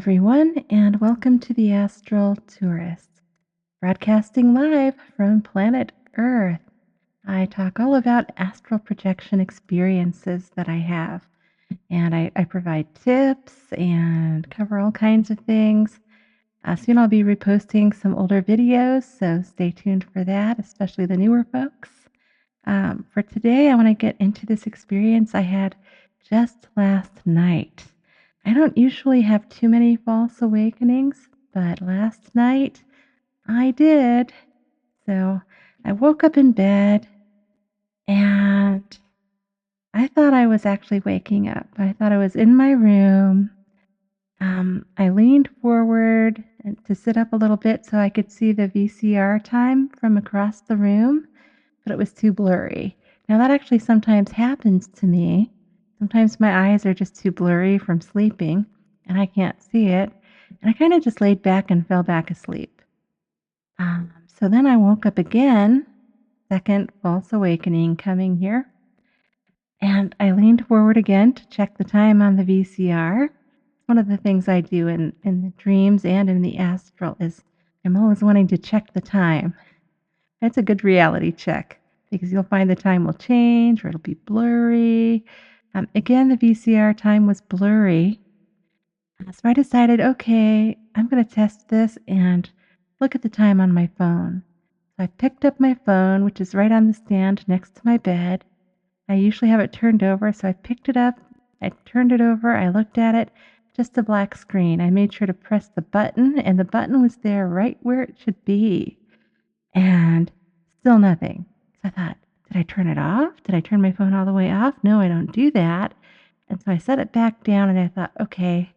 everyone, and welcome to the Astral Tourist, broadcasting live from planet Earth. I talk all about astral projection experiences that I have, and I provide tips and cover all kinds of things. Soon I'll be reposting some older videos, so stay tuned for that, especially the newer folks. For today, I want to get into this experience I had just last night. I don't usually have too many false awakenings, but last night I did. So I woke up in bed and I thought I was actually waking up. I thought I was in my room. I leaned forward to sit up a little bit so I could see the VCR time from across the room, but it was too blurry. Now, that actually sometimes happens to me. Sometimes my eyes are just too blurry from sleeping and I can't see it. And I kind of just laid back and fell back asleep. So then I woke up again, second false awakening coming here. And I leaned forward again to check the time on the VCR. One of the things I do in the dreams and in the astral is I'm always wanting to check the time. It's a good reality check because you'll find the time will change or it'll be blurry. Again, the VCR time was blurry. So I decided, okay, I'm going to test this and look at the time on my phone. So I picked up my phone, which is right on the stand next to my bed. I usually have it turned over, so I picked it up, I turned it over, I looked at it, just a black screen. I made sure to press the button, and the button was there right where it should be. And still nothing. So I thought, did I turn it off? Did I turn my phone all the way off? No, I don't do that. And so I set it back down and I thought, okay,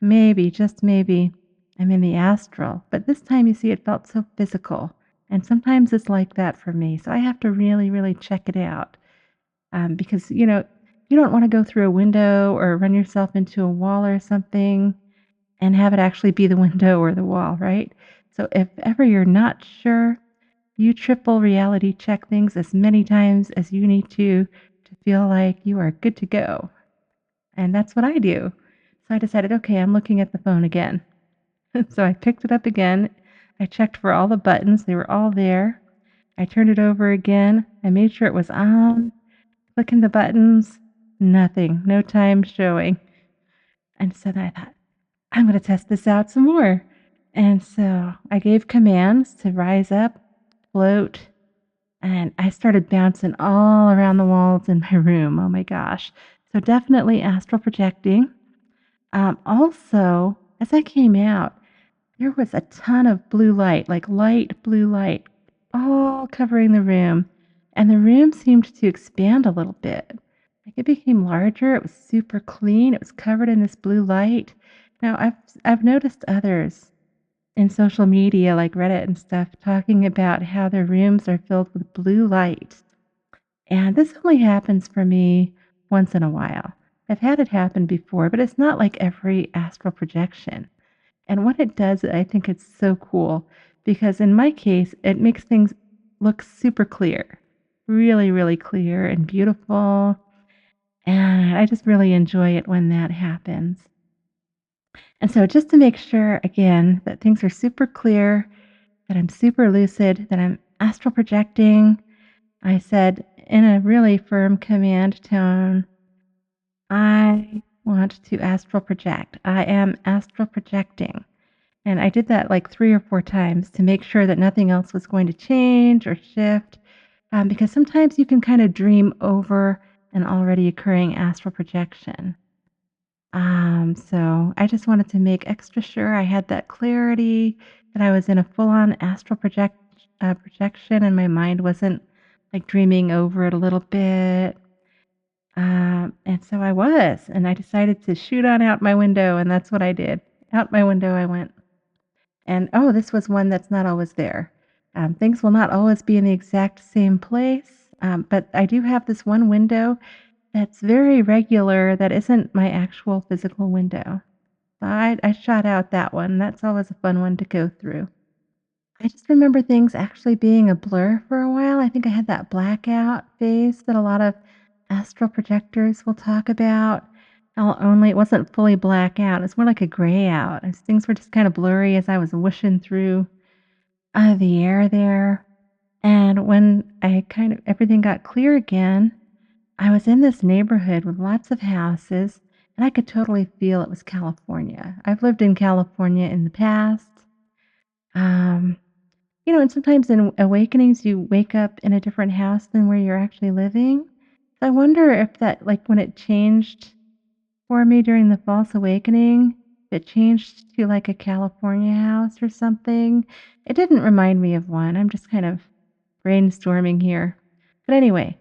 maybe, just maybe, I'm in the astral. But this time, you see, it felt so physical. And sometimes it's like that for me. So I have to really, really check it out. Because, you don't want to go through a window or run yourself into a wall or something and have it actually be the window or the wall, right? So if ever you're not sure, you triple reality check things as many times as you need to feel like you are good to go. And that's what I do. So I decided, okay, I'm looking at the phone again. So I picked it up again. I checked for all the buttons, they were all there. I turned it over again. I made sure it was on, clicking the buttons, nothing, no time showing. And so then I thought, I'm going to test this out some more. And so I gave commands to rise up, float, and I started bouncing all around the walls in my room. Oh my gosh. So definitely astral projecting. Also, as I came out, there was a ton of blue light, like light blue light, all covering the room. And the room seemed to expand a little bit. Like it became larger. It was super clean. It was covered in this blue light. Now, I've noticed others in social media like Reddit and stuff talking about how their rooms are filled with blue light. And this only happens for me once in a while. I've had it happen before, but it's not like every astral projection. And what it does, I think it's so cool because in my case, it makes things look super clear, really, really clear and beautiful. And I just really enjoy it when that happens. And so, just to make sure, again, that things are super clear, that I'm super lucid, that I'm astral projecting, I said in a really firm command tone, I want to astral project. I am astral projecting. And I did that like 3 or 4 times to make sure that nothing else was going to change or shift, because sometimes you can kind of dream over an already occurring astral projection. So I just wanted to make extra sure I had that clarity, that I was in a full-on astral projection, and my mind wasn't like dreaming over it a little bit. And so I was, and I decided to shoot on out my window, and that's what I did. Out my window I went. And oh, this was one that's not always there. Things will not always be in the exact same place, but I do have this one window that's very regular that isn't my actual physical window. So I shot out that one. That's always a fun one to go through. I just remember things actually being a blur for a while. I think I had that blackout phase that a lot of astral projectors will talk about. only it wasn't fully black out. It's more like a gray out. As things were just kind of blurry as I was whooshing through the air there. And when I kind of everything got clear again, I was in this neighborhood with lots of houses, and I could totally feel it was California. I've lived in California in the past. Um, and sometimes in awakenings, you wake up in a different house than where you're actually living. So I wonder if that, like, when it changed for me during the false awakening, it changed to like a California house or something. It didn't remind me of one. I'm just kind of brainstorming here. But anyway,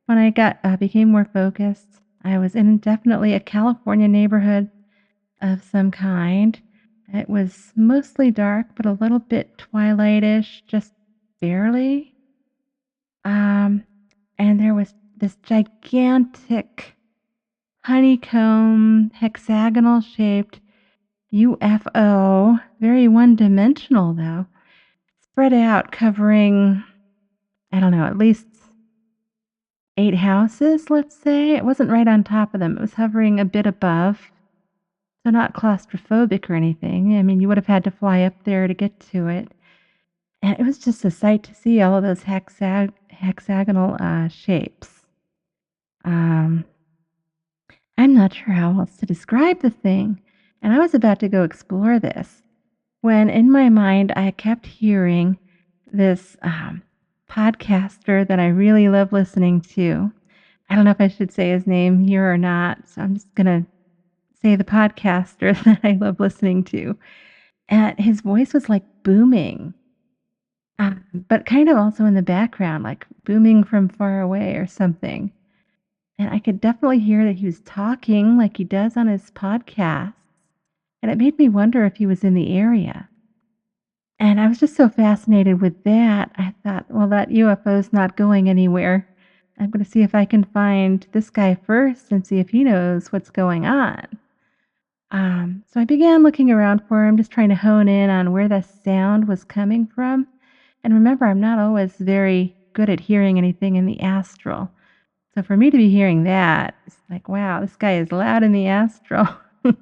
when I got became more focused, I was in definitely a California neighborhood of some kind. It was mostly dark, but a little bit twilightish, just barely. Um, and there was this gigantic honeycomb, hexagonal shaped UFO, very one dimensional though, spread out covering, I don't know, at least 8 houses, let's say. It wasn't right on top of them, it was hovering a bit above, so not claustrophobic or anything. I mean, you would have had to fly up there to get to it. And it was just a sight to see all of those hexagonal shapes. Um, I'm not sure how else to describe the thing. And I was about to go explore this when in my mind I kept hearing this podcaster that I really love listening to. I don't know if I should say his name here or not, so I'm just going to say the podcaster that I love listening to. And his voice was like booming, but kind of also in the background, like booming from far away or something. And I could definitely hear that he was talking like he does on his podcasts. And it made me wonder if he was in the area. And I was just so fascinated with that. I thought, well, that UFO's not going anywhere. I'm going to see if I can find this guy first and see if he knows what's going on. So I began looking around for him, just trying to hone in on where the sound was coming from. And remember, I'm not always very good at hearing anything in the astral. So for me to be hearing that, it's like, wow, this guy is loud in the astral.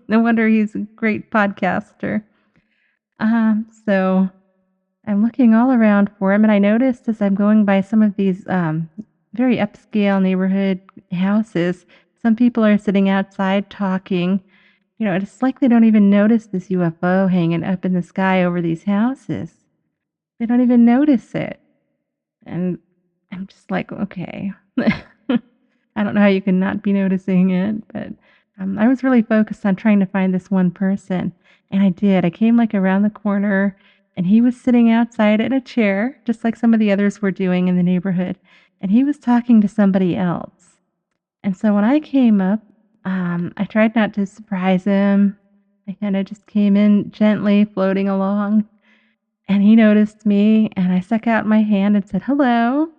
No wonder he's a great podcaster. So I'm looking all around for him, and I noticed as I'm going by some of these very upscale neighborhood houses, some people are sitting outside talking. It's like they don't even notice this UFO hanging up in the sky over these houses. They don't even notice it. And I'm just like, okay. I don't know how you can not be noticing it, but I was really focused on trying to find this one person. And I did. I came like around the corner and he was sitting outside in a chair, just like some of the others were doing in the neighborhood. And he was talking to somebody else. And so when I came up, I tried not to surprise him. I kind of just came in gently, floating along. And he noticed me, and I stuck out my hand and said, hello.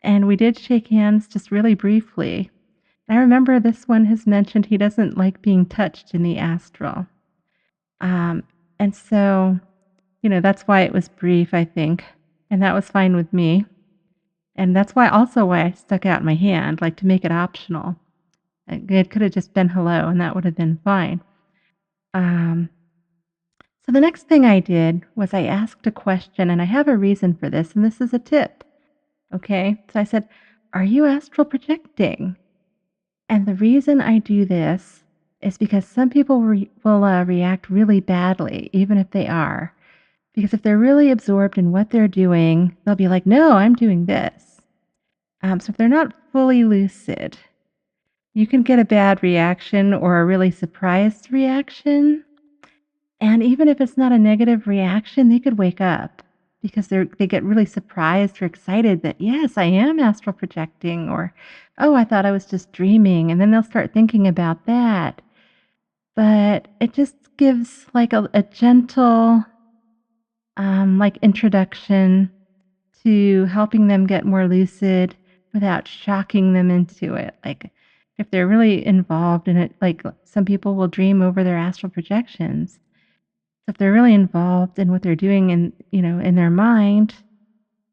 And we did shake hands just really briefly. I remember this one has mentioned he doesn't like being touched in the astral. Um, and so, that's why it was brief, I think. And that was fine with me. And that's why I stuck out my hand, like to make it optional. It could have just been hello, and that would have been fine. Um, so the next thing I did was I asked a question, and I have a reason for this, and this is a tip. Okay. So I said, are you astral projecting? And the reason I do this is because some people will react really badly, even if they are. Because if they're really absorbed in what they're doing, they'll be like, no, I'm doing this. So if they're not fully lucid, you can get a bad reaction or a really surprised reaction. And even if it's not a negative reaction, they could wake up because they get really surprised or excited that, yes, I am astral projecting, or, oh, I thought I was just dreaming. And then they'll start thinking about that. But it just gives like a gentle, like introduction to helping them get more lucid without shocking them into it. Like if they're really involved in it, like some people will dream over their astral projections. So if they're really involved in what they're doing in their mind,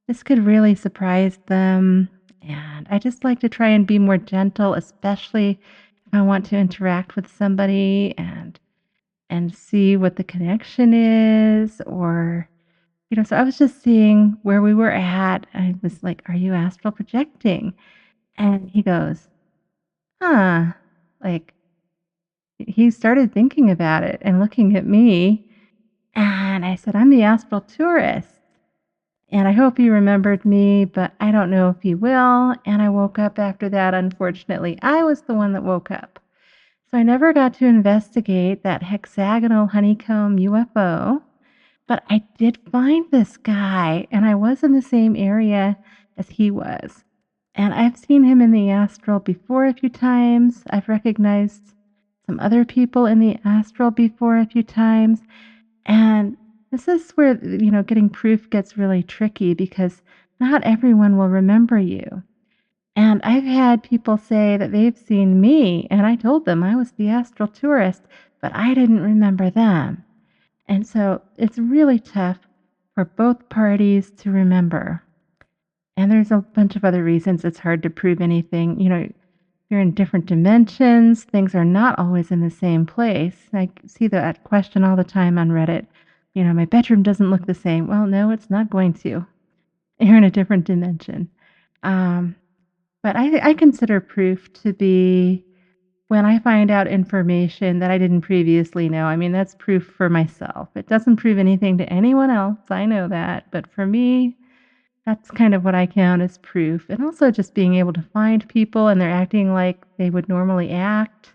this could really surprise them. And I just like to try and be more gentle, especially if I want to interact with somebody and see what the connection is, or so I was just seeing where we were at. I was like, "Are you astral projecting?" And he goes, "Huh." Like, he started thinking about it and looking at me, and I said, "I'm the astral tourist." And I hope he remembered me, but I don't know if he will. And I woke up after that. Unfortunately, I was the one that woke up. So I never got to investigate that hexagonal honeycomb UFO, but I did find this guy, and I was in the same area as he was. And I've seen him in the astral before a few times. I've recognized some other people in the astral before a few times. And this is where, getting proof gets really tricky because not everyone will remember you. And I've had people say that they've seen me, and I told them I was the astral tourist, but I didn't remember them. And so it's really tough for both parties to remember. And there's a bunch of other reasons it's hard to prove anything. You're in different dimensions, things are not always in the same place. I see that question all the time on Reddit. My bedroom doesn't look the same. Well, no, it's not going to. You're in a different dimension. Um, but I consider proof to be when I find out information that I didn't previously know. I mean, that's proof for myself. It doesn't prove anything to anyone else. I know that. But for me, that's kind of what I count as proof. And also just being able to find people and they're acting like they would normally act.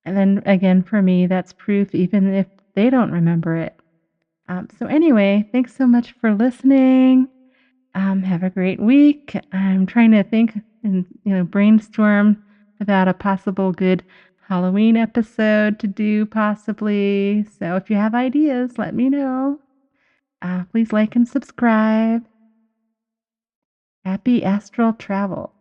And then again, for me, that's proof even if they don't remember it. So, anyway, thanks so much for listening. Have a great week. I'm trying to think and brainstorm about a possible good Halloween episode to do, possibly. So, if you have ideas, let me know. Please like and subscribe. Happy astral travel.